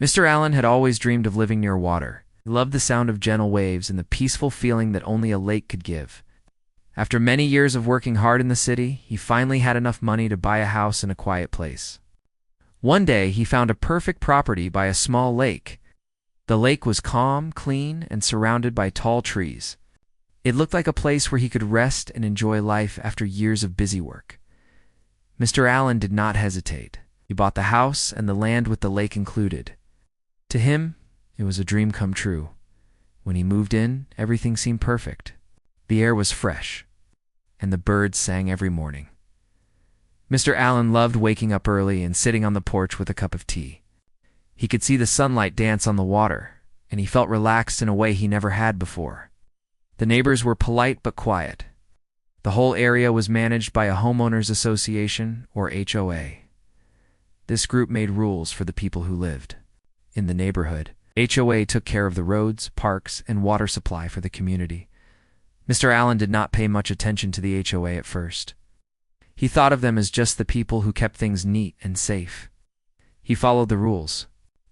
Mr. Allen had always dreamed of living near water. He loved the sound of gentle waves and the peaceful feeling that only a lake could give. After many years of working hard in the city, he finally had enough money to buy a house in a quiet place. One day, he found a perfect property by a small lake. The lake was calm, clean, and surrounded by tall trees. It looked like a place where he could rest and enjoy life after years of busy work. Mr. Allen did not hesitate. He bought the house and the land with the lake included. To him, it was a dream come true. When he moved in, everything seemed perfect. The air was fresh, and the birds sang every morning. Mr. Allen loved waking up early and sitting on the porch with a cup of tea. He could see the sunlight dance on the water, and he felt relaxed in a way he never had before. The neighbors were polite but quiet. The whole area was managed by a homeowners association, or HOA. This group made rules for the people who lived in the neighborhood. HOA took care of the roads, parks, and water supply for the community. Mr. Allen did not pay much attention to the HOA at first. He thought of them as just the people who kept things neat and safe. He followed the rules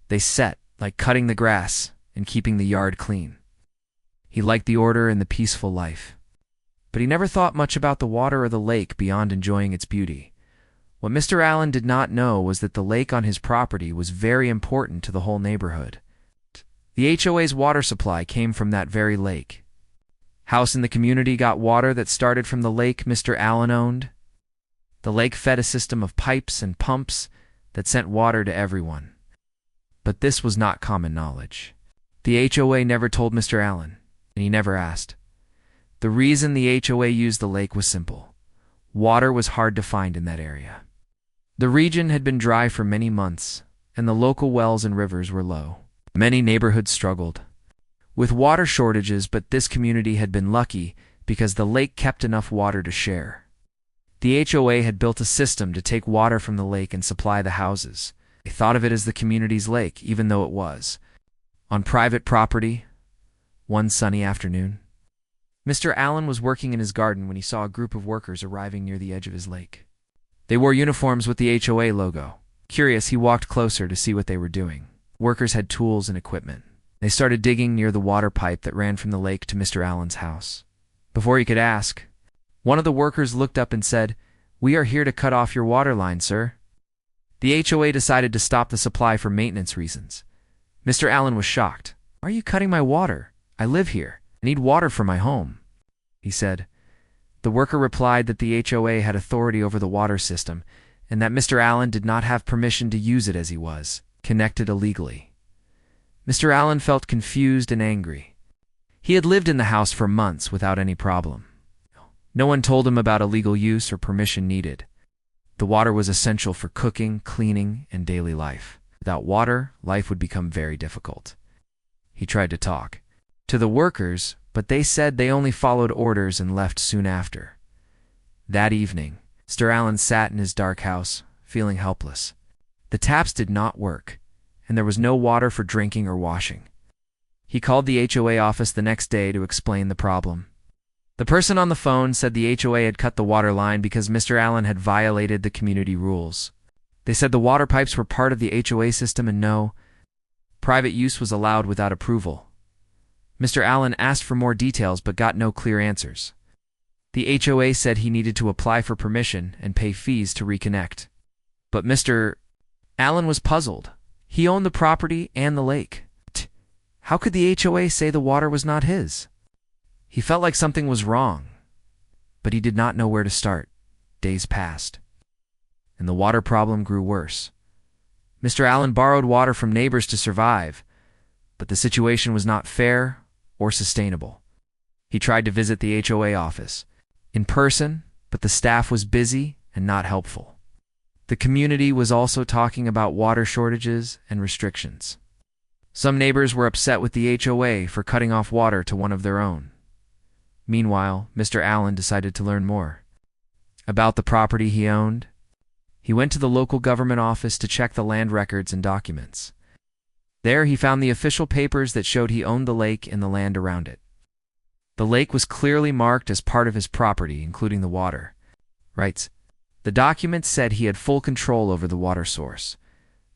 they set, like cutting the grass and keeping the yard clean. He liked the order and the peaceful life. But he never thought much about the water or the lake beyond enjoying its beauty. What Mr. Allen did not know was that the lake on his property was very important to the whole neighborhood. The HOA's water supply came from that very lake. House in the community got water that started from the lake Mr. Allen owned. The lake fed a system of pipes and pumps that sent water to everyone. But this was not common knowledge. The HOA never told Mr. Allen, and he never asked. The reason the HOA used the lake was simple. Water was hard to find in that area. The region had been dry for many months, and the local wells and rivers were low. Many neighborhoods struggled with water shortages, but this community had been lucky because the lake kept enough water to share. The HOA had built a system to take water from the lake and supply the houses. They thought of it as the community's lake, even though it was on private property. One sunny afternoon, Mr. Allen was working in his garden when he saw a group of workers arriving near the edge of his lake. They wore uniforms with the HOA logo. Curious, he walked closer to see what they were doing. Workers had tools and equipment. They started digging near the water pipe that ran from the lake to Mr. Allen's house. Before he could ask, one of the workers looked up and said, "We are here to cut off your water line, sir." The HOA decided to stop the supply for maintenance reasons. Mr. Allen was shocked. "Why are you cutting my water? I live here. I need water for my home," he said. The worker replied that the HOA had authority over the water system and that Mr. Allen did not have permission to use it as he was connected illegally. Mr. Allen felt confused and angry. He had lived in the house for months without any problem. No one told him about illegal use or permission needed. The water was essential for cooking, cleaning, and daily life. Without water, life would become very difficult. He tried to talk to the workers, but they said they only followed orders and left soon after. That evening, Mr. Allen sat in his dark house, feeling helpless. The taps did not work, and there was no water for drinking or washing. He called the HOA office the next day to explain the problem. The person on the phone said the HOA had cut the water line because Mr. Allen had violated the community rules. They said the water pipes were part of the HOA system and no private use was allowed without approval. Mr. Allen asked for more details but got no clear answers. The HOA said he needed to apply for permission and pay fees to reconnect. But Mr. Allen was puzzled. He owned the property and the lake. How could the HOA say the water was not his? He felt like something was wrong, but he did not know where to start. Days passed, and the water problem grew worse. Mr. Allen borrowed water from neighbors to survive, but the situation was not fair or sustainable. He tried to visit the HOA office in person, but the staff was busy and not helpful. The community was also talking about water shortages and restrictions. Some neighbors were upset with the HOA for cutting off water to one of their own. Meanwhile, Mr. Allen decided to learn more about the property he owned. He went to the local government office to check the land records and documents. There he found the official papers that showed he owned the lake and the land around it. The lake was clearly marked as part of his property, including the water rights. The documents said he had full control over the water source.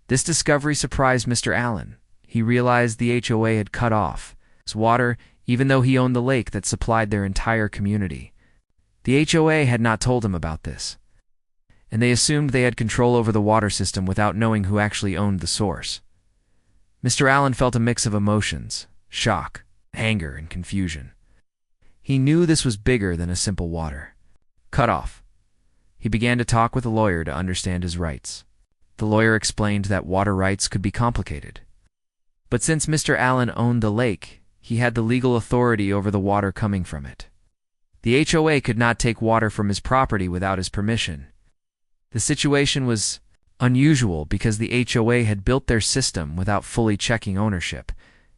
This discovery surprised Mr. Allen. He realized the HOA had cut off his water, even though he owned the lake that supplied their entire community. The HOA had not told him about this, and they assumed they had control over the water system without knowing who actually owned the source. Mr. Allen felt a mix of emotions: shock, anger, and confusion. He knew this was bigger than a simple water cut-off. He began to talk with a lawyer to understand his rights. The lawyer explained that water rights could be complicated. But since Mr. Allen owned the lake, he had the legal authority over the water coming from it. The HOA could not take water from his property without his permission. The situation was unusual because the HOA had built their system without fully checking ownership,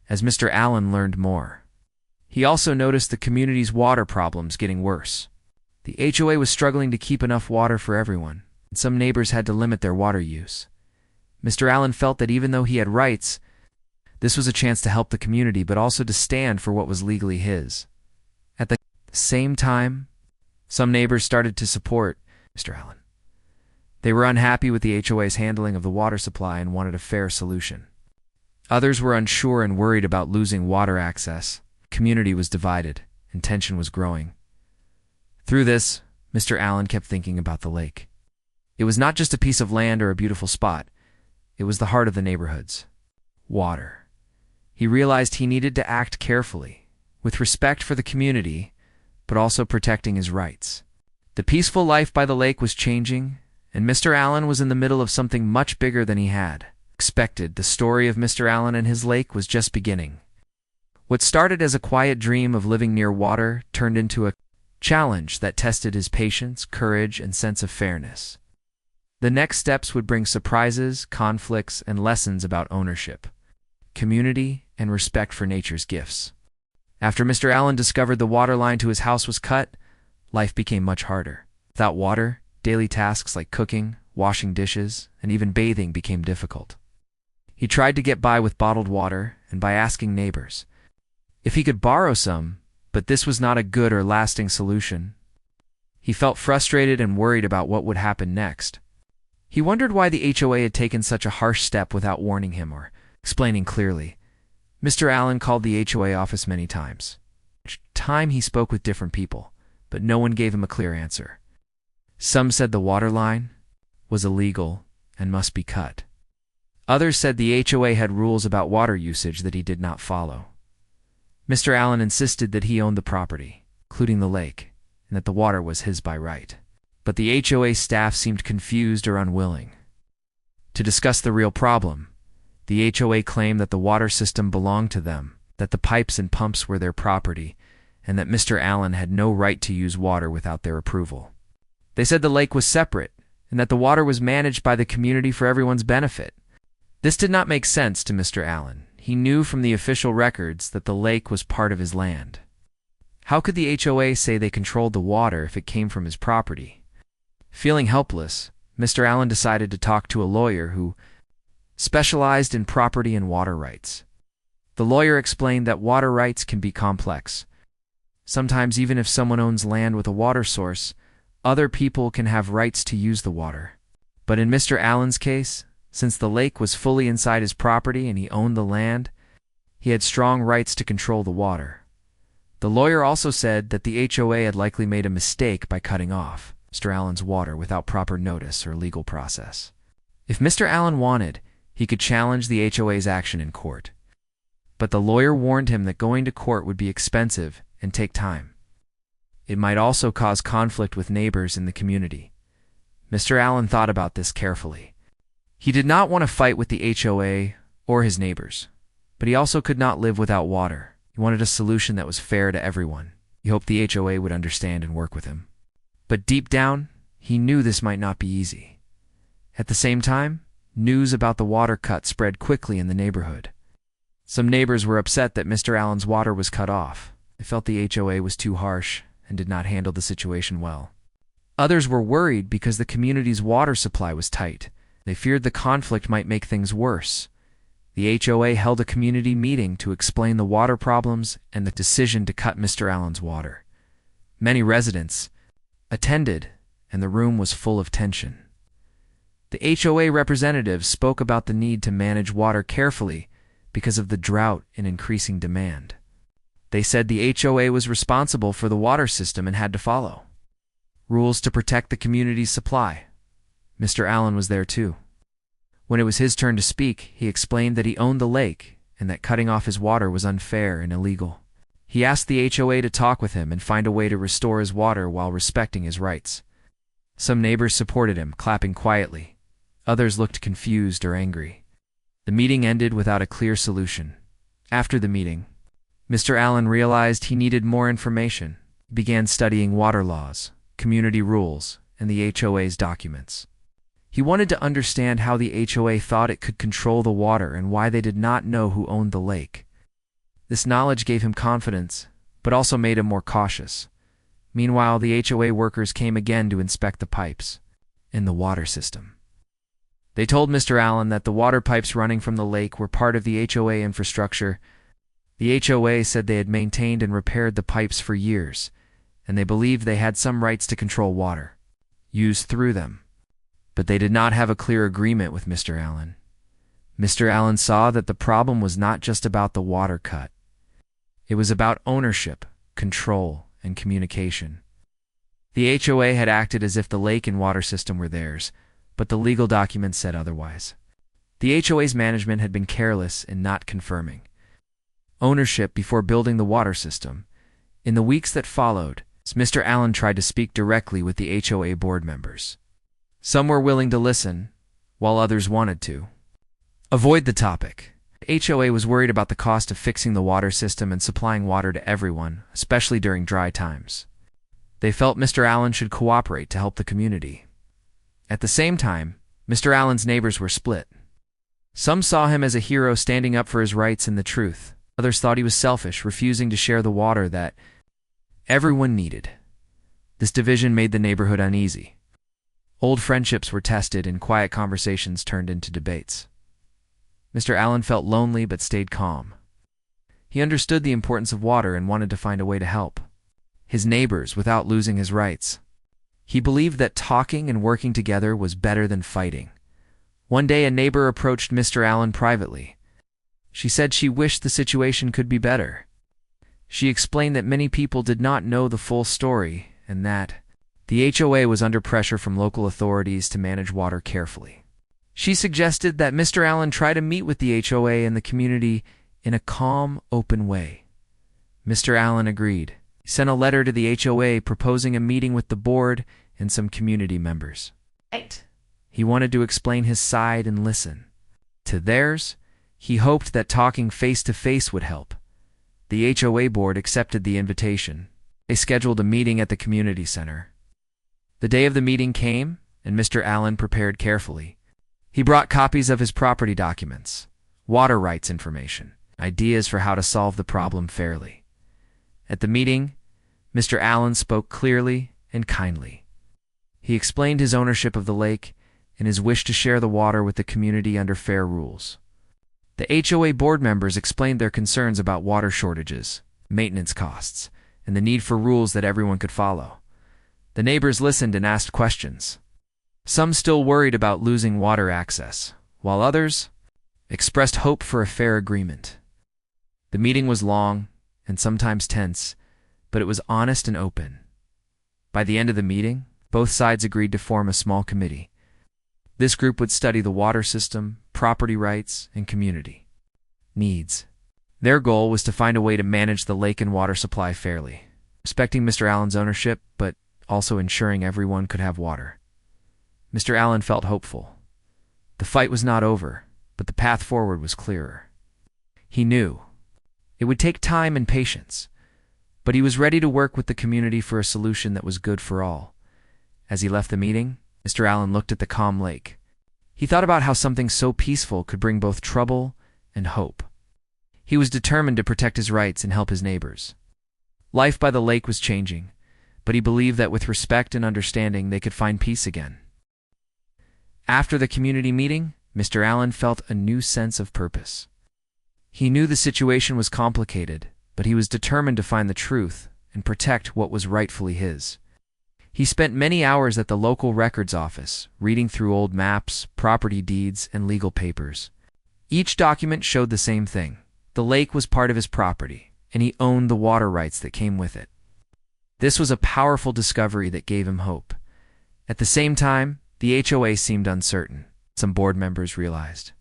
as Mr. Allen learned more. He also noticed the community's water problems getting worse. The HOA was struggling to keep enough water for everyone, and some neighbors had to limit their water use. Mr. Allen felt that even though he had rights, this was a chance to help the community but also to stand for what was legally his. At the same time, some neighbors started to support Mr. Allen. They were unhappy with the HOA's handling of the water supply and wanted a fair solution. Others were unsure and worried about losing water access. The community was divided, and tension was growing. Through this, Mr. Allen kept thinking about the lake. It was not just a piece of land or a beautiful spot. It was the heart of the neighborhoods. Water. He realized he needed to act carefully, with respect for the community, but also protecting his rights. The peaceful life by the lake was changing, and Mr. Allen was in the middle of something much bigger than he had expected. The story of Mr. Allen and his lake was just beginning. What started as a quiet dream of living near water turned into a challenge that tested his patience, courage, and sense of fairness. The next steps would bring surprises, conflicts, and lessons about ownership, community, and respect for nature's gifts. After Mr. Allen discovered the water line to his house was cut, life became much harder. Without water, daily tasks like cooking, washing dishes, and even bathing became difficult. He tried to get by with bottled water and by asking neighbors if he could borrow some, but this was not a good or lasting solution. He felt frustrated and worried about what would happen next. He wondered why the HOA had taken such a harsh step without warning him or explaining clearly. Mr. Allen called the HOA office many times. Each time he spoke with different people, but no one gave him a clear answer. Some said the water line was illegal and must be cut. Others said the HOA had rules about water usage that he did not follow. Mr. Allen insisted that he owned the property, including the lake, and that the water was his by right. But the HOA staff seemed confused or unwilling to discuss the real problem. The HOA claimed that the water system belonged to them, that the pipes and pumps were their property, and that Mr. Allen had no right to use water without their approval. They said the lake was separate, and that the water was managed by the community for everyone's benefit. This did not make sense to Mr. Allen. He knew from the official records that the lake was part of his land. How could the HOA say they controlled the water if it came from his property? Feeling helpless, Mr. Allen decided to talk to a lawyer who specialized in property and water rights. The lawyer explained that water rights can be complex. Sometimes even if someone owns land with a water source, other people can have rights to use the water. But in Mr. Allen's case, since the lake was fully inside his property and he owned the land, he had strong rights to control the water. The lawyer also said that the HOA had likely made a mistake by cutting off Mr. Allen's water without proper notice or legal process. If Mr. Allen wanted, he could challenge the HOA's action in court. But the lawyer warned him that going to court would be expensive and take time. It might also cause conflict with neighbors in the community. Mr. Allen thought about this carefully. He did not want to fight with the HOA or his neighbors, but he also could not live without water. He wanted a solution that was fair to everyone. He hoped the HOA would understand and work with him. But deep down, he knew this might not be easy. At the same time, news about the water cut spread quickly in the neighborhood. Some neighbors were upset that Mr. Allen's water was cut off. They felt the HOA was too harsh and did not handle the situation well. Others were worried because the community's water supply was tight. They feared the conflict might make things worse. The HOA held a community meeting to explain the water problems and the decision to cut Mr. Allen's water. Many residents attended, and the room was full of tension. The HOA representatives spoke about the need to manage water carefully because of the drought and increasing demand. They said the HOA was responsible for the water system and had to follow rules to protect the community's supply. Mr. Allen was there too. When it was his turn to speak, he explained that he owned the lake and that cutting off his water was unfair and illegal. He asked the HOA to talk with him and find a way to restore his water while respecting his rights. Some neighbors supported him, clapping quietly. Others looked confused or angry. The meeting ended without a clear solution. After the meeting, Mr. Allen realized he needed more information. He began studying water laws, community rules, and the HOA's documents. He wanted to understand how the HOA thought it could control the water and why they did not know who owned the lake. This knowledge gave him confidence, but also made him more cautious. Meanwhile, the HOA workers came again to inspect the pipes in the water system. They told Mr. Allen that the water pipes running from the lake were part of the HOA infrastructure. The HOA said they had maintained and repaired the pipes for years, and they believed they had some rights to control water used through them. But they did not have a clear agreement with Mr. Allen. Mr. Allen saw that the problem was not just about the water cut. It was about ownership, control, and communication. The HOA had acted as if the lake and water system were theirs, but the legal documents said otherwise. The HOA's management had been careless in not confirming ownership before building the water system. In the weeks that followed, Mr. Allen tried to speak directly with the HOA board members. Some were willing to listen, while others wanted to avoid the topic. The HOA was worried about the cost of fixing the water system and supplying water to everyone, especially during dry times. They felt Mr. Allen should cooperate to help the community. At the same time, Mr. Allen's neighbors were split. Some saw him as a hero standing up for his rights and the truth. Others thought he was selfish, refusing to share the water that everyone needed. This division made the neighborhood uneasy. Old friendships were tested and quiet conversations turned into debates. Mr. Allen felt lonely but stayed calm. He understood the importance of water and wanted to find a way to help his neighbors without losing his rights. He believed that talking and working together was better than fighting. One day a neighbor approached Mr. Allen privately. She said she wished the situation could be better. She explained that many people did not know the full story and that the HOA was under pressure from local authorities to manage water carefully. She suggested that Mr. Allen try to meet with the HOA and the community in a calm, open way. Mr. Allen agreed. He sent a letter to the HOA proposing a meeting with the board and some community members. He wanted to explain his side and listen to theirs. He hoped that talking face-to-face would help. The HOA board accepted the invitation. They scheduled a meeting at the community center. The day of the meeting came, and Mr. Allen prepared carefully. He brought copies of his property documents, water rights information, ideas for how to solve the problem fairly. At the meeting, Mr. Allen spoke clearly and kindly. He explained his ownership of the lake and his wish to share the water with the community under fair rules. The HOA board members explained their concerns about water shortages, maintenance costs, and the need for rules that everyone could follow. The neighbors listened and asked questions. Some still worried about losing water access, while others expressed hope for a fair agreement. The meeting was long and sometimes tense, but it was honest and open. By the end of the meeting, both sides agreed to form a small committee. This group would study the water system, property rights, and community needs. Their goal was to find a way to manage the lake and water supply fairly, respecting Mr. Allen's ownership, but also ensuring everyone could have water. Mr. Allen felt hopeful. The fight was not over, but the path forward was clearer. He knew it would take time and patience, but he was ready to work with the community for a solution that was good for all. As he left the meeting, Mr. Allen looked at the calm lake. He thought about how something so peaceful could bring both trouble and hope. He was determined to protect his rights and help his neighbors. Life by the lake was changing, but he believed that with respect and understanding they could find peace again. After the community meeting, Mr. Allen felt a new sense of purpose. He knew the situation was complicated, but he was determined to find the truth and protect what was rightfully his. He spent many hours at the local records office, reading through old maps, property deeds, and legal papers. Each document showed the same thing. The lake was part of his property, and he owned the water rights that came with it. This was a powerful discovery that gave him hope. At the same time, the HOA seemed uncertain. Some board members realized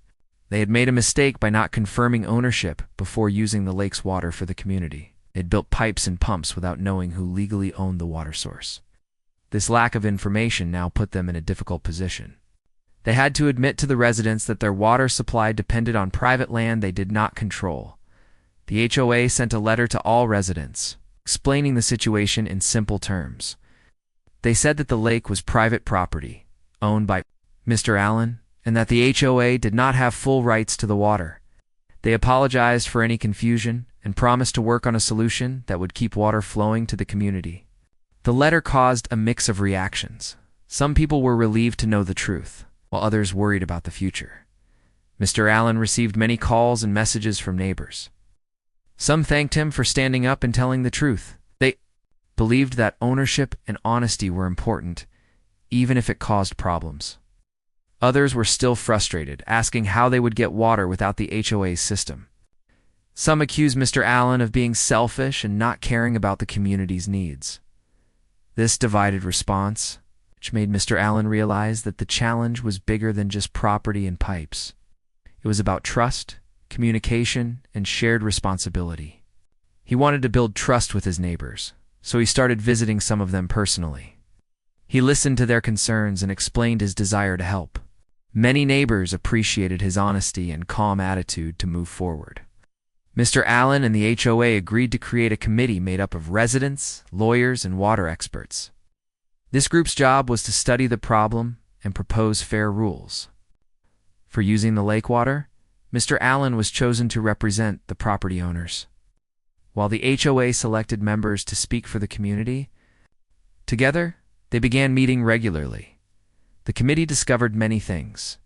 they had made a mistake by not confirming ownership before using the lake's water for the community. They'd built pipes and pumps without knowing who legally owned the water source. This lack of information now put them in a difficult position. They had to admit to the residents that their water supply depended on private land they did not control. The HOA sent a letter to all residents, explaining the situation in simple terms. They said that the lake was private property, owned by Mr. Allen, and that the HOA did not have full rights to the water. They apologized for any confusion and promised to work on a solution that would keep water flowing to the community. The letter caused a mix of reactions. Some people were relieved to know the truth, while others worried about the future. Mr. Allen received many calls and messages from neighbors. Some thanked him for standing up and telling the truth. They believed that ownership and honesty were important, even if it caused problems. Others were still frustrated, asking how they would get water without the HOA's system. Some accused Mr. Allen of being selfish and not caring about the community's needs. This divided response, which made Mr. Allen realize that the challenge was bigger than just property and pipes. It was about trust, communication, and shared responsibility. He wanted to build trust with his neighbors, so he started visiting some of them personally. He listened to their concerns and explained his desire to help. Many neighbors appreciated his honesty and calm attitude to move forward. Mr. Allen and the HOA agreed to create a committee made up of residents, lawyers, and water experts. This group's job was to study the problem and propose fair rules. For using the lake water, Mr. Allen was chosen to represent the property owners, while the HOA selected members to speak for the community. Together, they began meeting regularly. The committee discovered many things.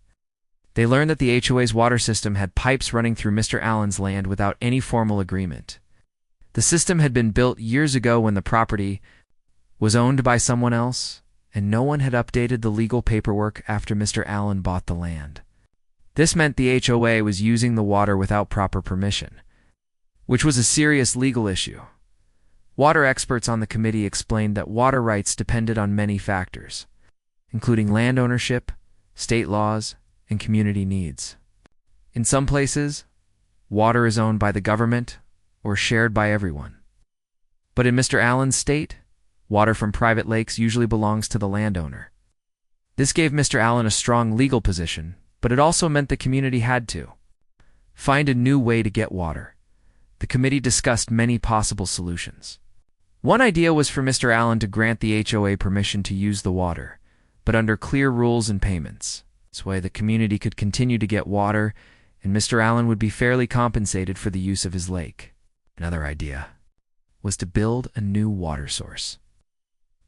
They learned that the HOA's water system had pipes running through Mr. Allen's land without any formal agreement. The system had been built years ago when the property was owned by someone else, and no one had updated the legal paperwork after Mr. Allen bought the land. This meant the HOA was using the water without proper permission, which was a serious legal issue. Water experts on the committee explained that water rights depended on many factors, including land ownership, state laws, and community needs. In some places, water is owned by the government or shared by everyone. But in Mr. Allen's state, water from private lakes usually belongs to the landowner. This gave Mr. Allen a strong legal position, but it also meant the community had to find a new way to get water. The committee discussed many possible solutions. One idea was for Mr. Allen to grant the HOA permission to use the water, but under clear rules and payments. This way the community could continue to get water, and Mr. Allen would be fairly compensated for the use of his lake. Another idea was to build a new water source.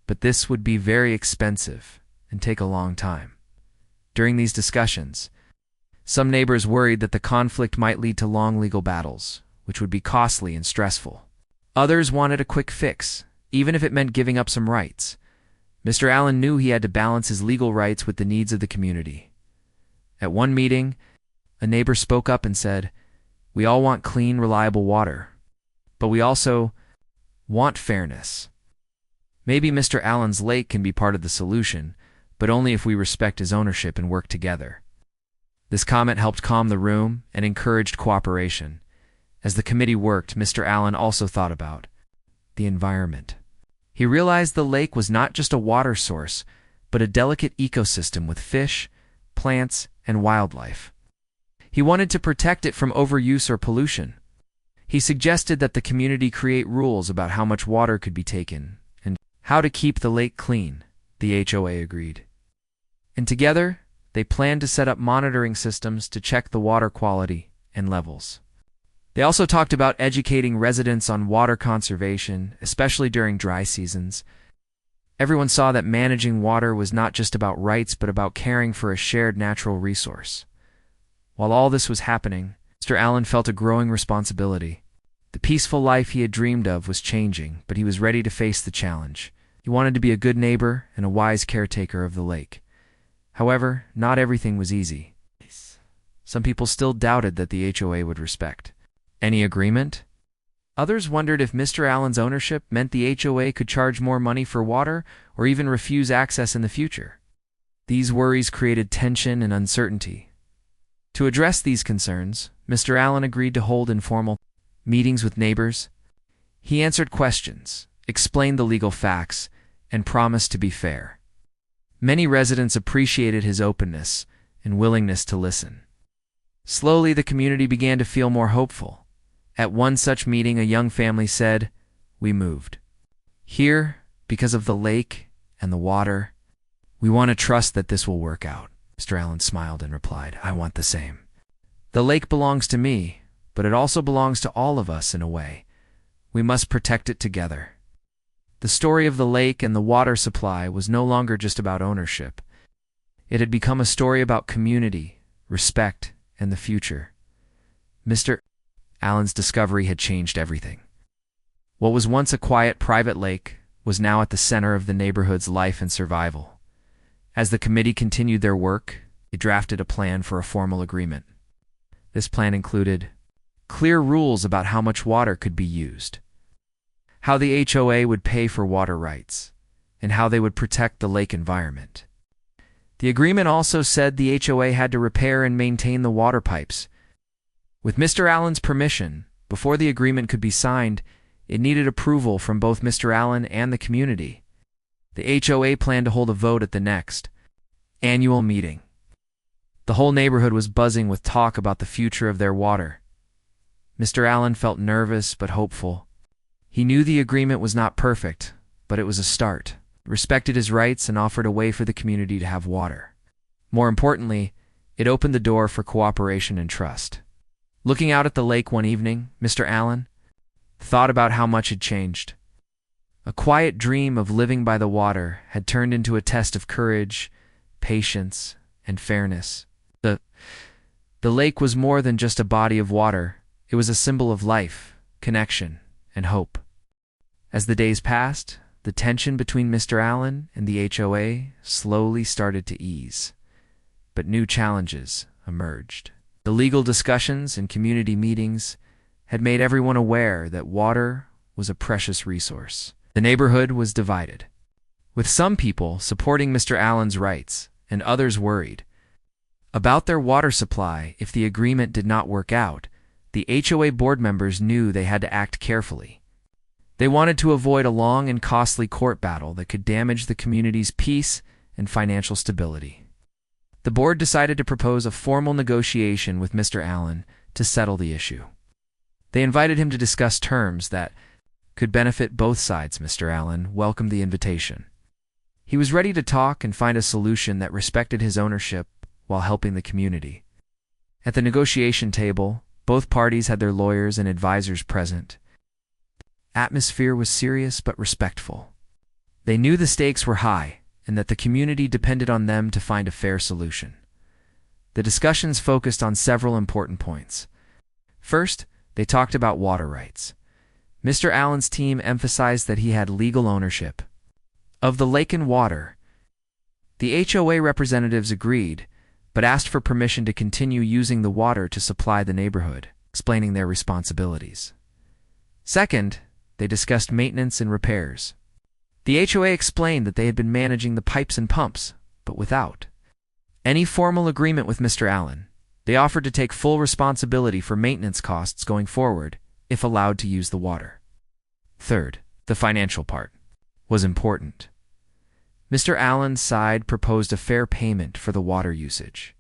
But this would be very expensive and take a long time. During these discussions, some neighbors worried that the conflict might lead to long legal battles, which would be costly and stressful. Others wanted a quick fix, even if it meant giving up some rights. Mr. Allen knew he had to balance his legal rights with the needs of the community. At one meeting, a neighbor spoke up and said, "We all want clean, reliable water, but we also want fairness. Maybe Mr. Allen's lake can be part of the solution, but only if we respect his ownership and work together." This comment helped calm the room and encouraged cooperation. As the committee worked, Mr. Allen also thought about the environment. He realized the lake was not just a water source, but a delicate ecosystem with fish, plants, and wildlife. He wanted to protect it from overuse or pollution. He suggested that the community create rules about how much water could be taken and how to keep the lake clean. The HOA agreed. And together, they planned to set up monitoring systems to check the water quality and levels. They also talked about educating residents on water conservation, especially during dry seasons. Everyone saw that managing water was not just about rights, but about caring for a shared natural resource. While all this was happening, Mr. Allen felt a growing responsibility. The peaceful life he had dreamed of was changing, but he was ready to face the challenge. He wanted to be a good neighbor and a wise caretaker of the lake. However, not everything was easy. Some people still doubted that the HOA would respect any agreement. Others wondered if Mr. Allen's ownership meant the HOA could charge more money for water or even refuse access in the future. These worries created tension and uncertainty. To address these concerns, Mr. Allen agreed to hold informal meetings with neighbors. He answered questions, explained the legal facts, and promised to be fair. Many residents appreciated his openness and willingness to listen. Slowly, the community began to feel more hopeful. At one such meeting, a young family said, "We moved here because of the lake and the water. We want to trust that this will work out." Mr. Allen smiled and replied, "I want the same. The lake belongs to me, but it also belongs to all of us in a way. We must protect it together." The story of the lake and the water supply was no longer just about ownership. It had become a story about community, respect, and the future. Mr. Allen's discovery had changed everything. What was once a quiet private lake was now at the center of the neighborhood's life and survival. As the committee continued their work, they drafted a plan for a formal agreement. This plan included clear rules about how much water could be used, how the HOA would pay for water rights, and how they would protect the lake environment. The agreement also said the HOA had to repair and maintain the water pipes. With Mr. Allen's permission, before the agreement could be signed, it needed approval from both Mr. Allen and the community. The HOA planned to hold a vote at the next annual meeting. The whole neighborhood was buzzing with talk about the future of their water. Mr. Allen felt nervous but hopeful. He knew the agreement was not perfect, but it was a start. It respected his rights and offered a way for the community to have water. More importantly, it opened the door for cooperation and trust. Looking out at the lake one evening, Mr. Allen thought about how much had changed. A quiet dream of living by the water had turned into a test of courage, patience, and fairness. The lake was more than just a body of water. It was a symbol of life, connection, and hope. As the days passed, the tension between Mr. Allen and the HOA slowly started to ease. But new challenges emerged. The legal discussions and community meetings had made everyone aware that water was a precious resource. The neighborhood was divided, with some people supporting Mr. Allen's rights and others worried about their water supply. If the agreement did not work out, the HOA board members knew they had to act carefully. They wanted to avoid a long and costly court battle that could damage the community's peace and financial stability. The board decided to propose a formal negotiation with Mr. Allen to settle the issue. They invited him to discuss terms that could benefit both sides. Mr. Allen welcomed the invitation. He was ready to talk and find a solution that respected his ownership while helping the community. At the negotiation table, both parties had their lawyers and advisors present. Atmosphere was serious but respectful. They knew the stakes were high and that the community depended on them to find a fair solution. The discussions focused on several important points. First, they talked about water rights. Mr. Allen's team emphasized that he had legal ownership of the lake and water. The HOA representatives agreed, but asked for permission to continue using the water to supply the neighborhood, explaining their responsibilities. Second, they discussed maintenance and repairs. The HOA explained that they had been managing the pipes and pumps, but without any formal agreement with Mr. Allen. They offered to take full responsibility for maintenance costs going forward if allowed to use the water. Third, the financial part was important. Mr. Allen's side proposed a fair payment for the water usage.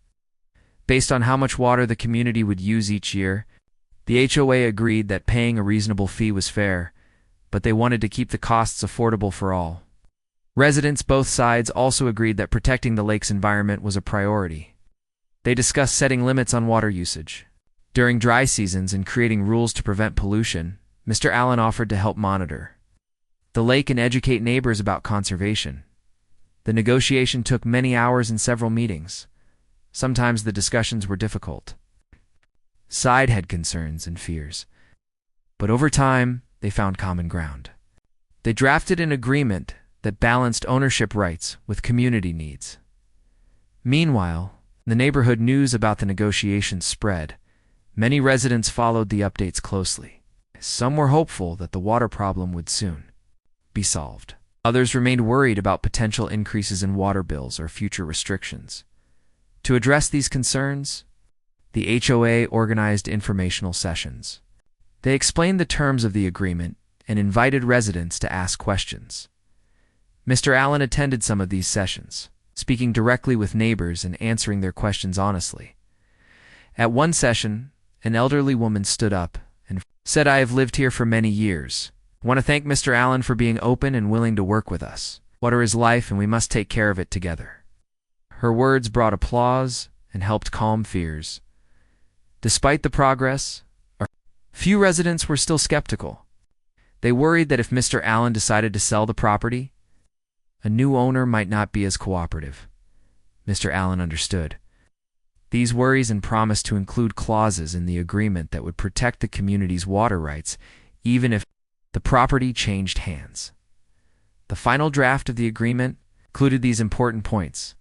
Based on how much water the community would use each year, the HOA agreed that paying a reasonable fee was fair, but they wanted to keep the costs affordable for all. Residents both sides also agreed that protecting the lake's environment was a priority. They discussed setting limits on water usage during dry seasons and creating rules to prevent pollution. Mr. Allen offered to help monitor the lake and educate neighbors about conservation. The negotiation took many hours and several meetings. Sometimes the discussions were difficult. Sides had concerns and fears, but over time they found common ground. They drafted an agreement that balanced ownership rights with community needs. Meanwhile, the neighborhood news about the negotiations spread. Many residents followed the updates closely. Some were hopeful that the water problem would soon be solved. Others remained worried about potential increases in water bills or future restrictions. To address these concerns, the HOA organized informational sessions. They explained the terms of the agreement and invited residents to ask questions. Mr. Allen attended some of these sessions, speaking directly with neighbors and answering their questions honestly. At one session, an elderly woman stood up and said, "I have lived here for many years. I want to thank Mr. Allen for being open and willing to work with us. Water is life and we must take care of it together." Her words brought applause and helped calm fears. Despite the progress, a few residents were still skeptical. They worried that if Mr. Allen decided to sell the property, a new owner might not be as cooperative. Mr. Allen understood these worries and promised to include clauses in the agreement that would protect the community's water rights, even if the property changed hands. The final draft of the agreement included these important points.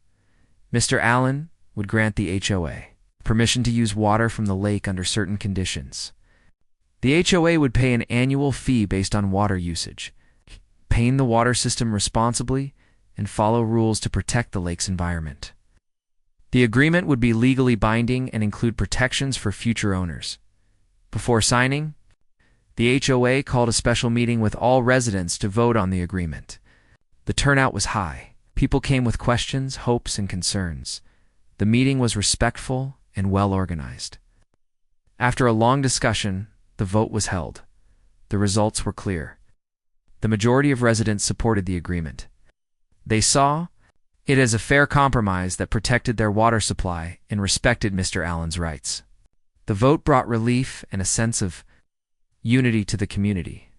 Mr. Allen would grant the HOA permission to use water from the lake under certain conditions. The HOA would pay an annual fee based on water usage, maintain the water system responsibly, and follow rules to protect the lake's environment. The agreement would be legally binding and include protections for future owners. Before signing, the HOA called a special meeting with all residents to vote on the agreement. The turnout was high. People came with questions, hopes, and concerns. The meeting was respectful and well organized. After a long discussion, the vote was held. The results were clear. The majority of residents supported the agreement. They saw it as a fair compromise that protected their water supply and respected Mr. Allen's rights. The vote brought relief and a sense of unity to the community.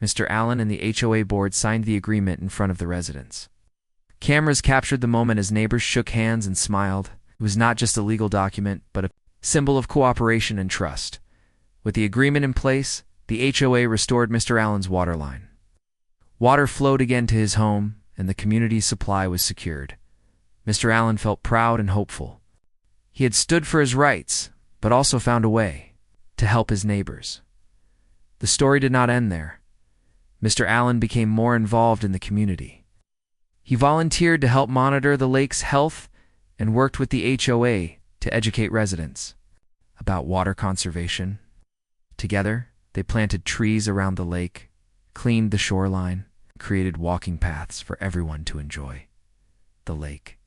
Mr. Allen and the HOA board signed the agreement in front of the residents. Cameras captured the moment as neighbors shook hands and smiled. It was not just a legal document, but a symbol of cooperation and trust. With the agreement in place, the HOA restored Mr. Allen's water line. Water flowed again to his home, and the community's supply was secured. Mr. Allen felt proud and hopeful. He had stood for his rights, but also found a way to help his neighbors. The story did not end there. Mr. Allen became more involved in the community. He volunteered to help monitor the lake's health and worked with the HOA to educate residents about water conservation. Together, they planted trees around the lake, cleaned the shoreline, and created walking paths for everyone to enjoy. The lake,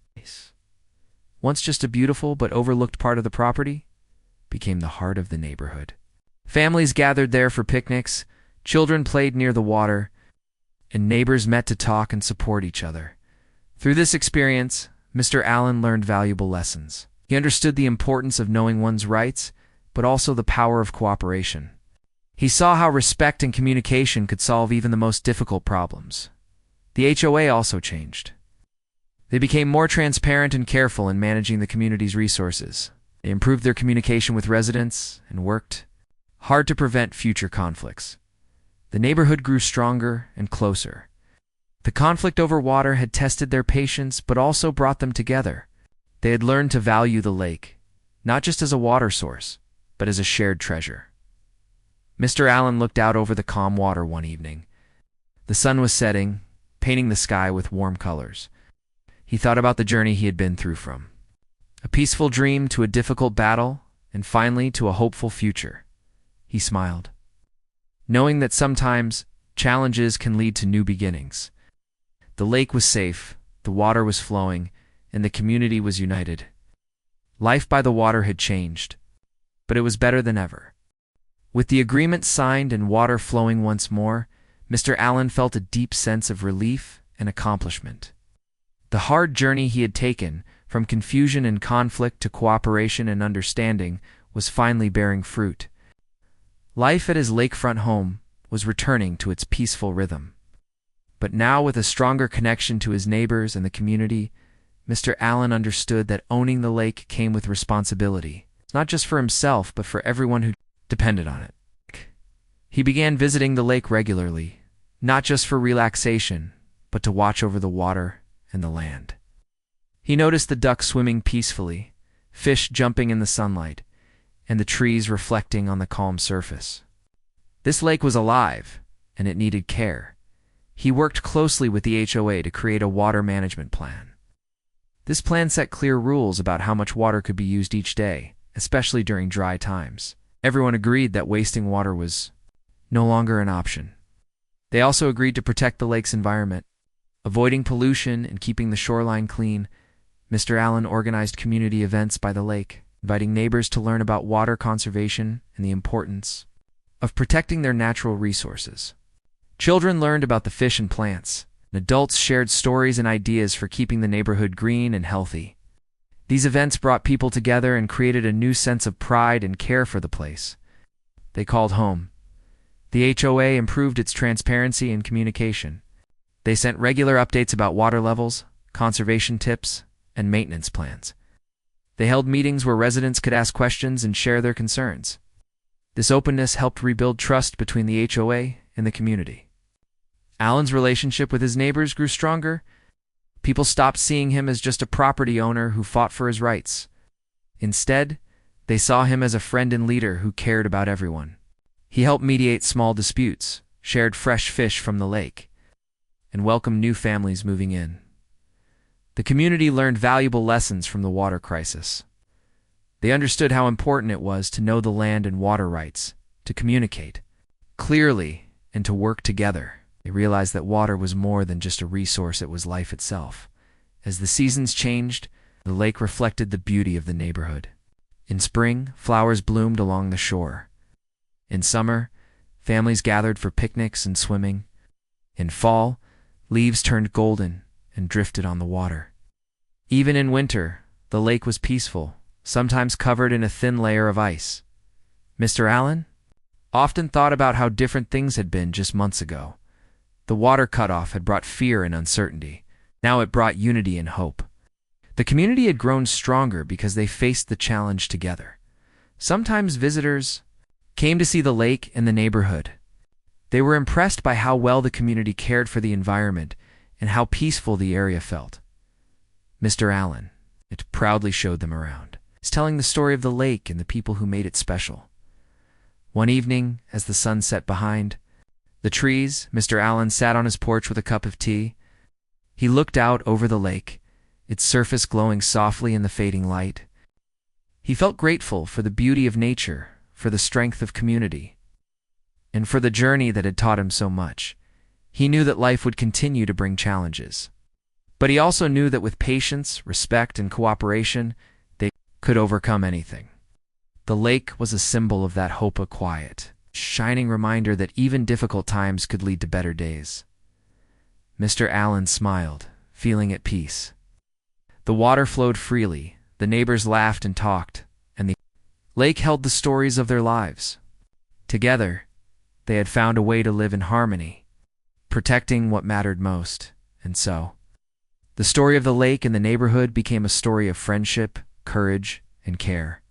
once just a beautiful but overlooked part of the property, became the heart of the neighborhood. Families gathered there for picnics, children played near the water, and neighbors met to talk and support each other. Through this experience, Mr. Allen learned valuable lessons. He understood the importance of knowing one's rights, but also the power of cooperation. He saw how respect and communication could solve even the most difficult problems. The HOA also changed. They became more transparent and careful in managing the community's resources. They improved their communication with residents and worked hard to prevent future conflicts. The neighborhood grew stronger and closer. The conflict over water had tested their patience, but also brought them together. They had learned to value the lake, not just as a water source, but as a shared treasure. Mr. Allen looked out over the calm water one evening. The sun was setting, painting the sky with warm colors. He thought about the journey he had been through, from a peaceful dream to a difficult battle, and finally to a hopeful future. He smiled, knowing that sometimes challenges can lead to new beginnings. The lake was safe, the water was flowing, and the community was united. Life by the water had changed, but it was better than ever. With the agreement signed and water flowing once more, Mr. Allen felt a deep sense of relief and accomplishment. The hard journey he had taken, from confusion and conflict to cooperation and understanding, was finally bearing fruit. Life at his lakefront home was returning to its peaceful rhythm. But now, with a stronger connection to his neighbors and the community, Mr. Allen understood that owning the lake came with responsibility, not just for himself, but for everyone who depended on it. He began visiting the lake regularly, not just for relaxation, but to watch over the water and the land. He noticed the ducks swimming peacefully, fish jumping in the sunlight, and the trees reflecting on the calm surface. This lake was alive, and it needed care. He worked closely with the HOA to create a water management plan. This plan set clear rules about how much water could be used each day, especially during dry times. Everyone agreed that wasting water was no longer an option. They also agreed to protect the lake's environment, avoiding pollution and keeping the shoreline clean. Mr. Allen organized community events by the lake, inviting neighbors to learn about water conservation and the importance of protecting their natural resources. Children learned about the fish and plants, and adults shared stories and ideas for keeping the neighborhood green and healthy. These events brought people together and created a new sense of pride and care for the place they called home. The HOA improved its transparency and communication. They sent regular updates about water levels, conservation tips, and maintenance plans. They held meetings where residents could ask questions and share their concerns. This openness helped rebuild trust between the HOA and the community. Allen's relationship with his neighbors grew stronger. People stopped seeing him as just a property owner who fought for his rights. Instead, they saw him as a friend and leader who cared about everyone. He helped mediate small disputes, shared fresh fish from the lake, and welcomed new families moving in. The community learned valuable lessons from the water crisis. They understood how important it was to know the land and water rights, to communicate clearly, and to work together. They realized that water was more than just a resource, it was life itself. As the seasons changed, the lake reflected the beauty of the neighborhood. In spring, flowers bloomed along the shore. In summer, families gathered for picnics and swimming. In fall, leaves turned golden and drifted on the water. Even in winter, the lake was peaceful, sometimes covered in a thin layer of ice. Mr. Allen often thought about how different things had been just months ago. The water cutoff had brought fear and uncertainty. Now it brought unity and hope. The community had grown stronger because they faced the challenge together. Sometimes visitors came to see the lake and the neighborhood. They were impressed by how well the community cared for the environment and how peaceful the area felt. Mr. Allen, it proudly showed them around. He's telling the story of the lake and the people who made it special. One evening, as the sun set behind the trees, Mr. Allen sat on his porch with a cup of tea. He looked out over the lake, its surface glowing softly in the fading light. He felt grateful for the beauty of nature, for the strength of community, and for the journey that had taught him so much. He knew that life would continue to bring challenges. But he also knew that with patience, respect, and cooperation, they could overcome anything. The lake was a symbol of that hope, a quiet, shining reminder that even difficult times could lead to better days. Mr. Allen smiled, feeling at peace. The water flowed freely, the neighbors laughed and talked, and the lake held the stories of their lives. Together, they had found a way to live in harmony, protecting what mattered most, and so the story of the lake and the neighborhood became a story of friendship, courage, and care.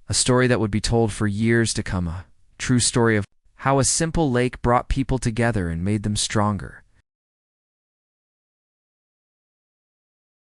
A story that would be told for years to come, a true story of how a simple lake brought people together and made them stronger.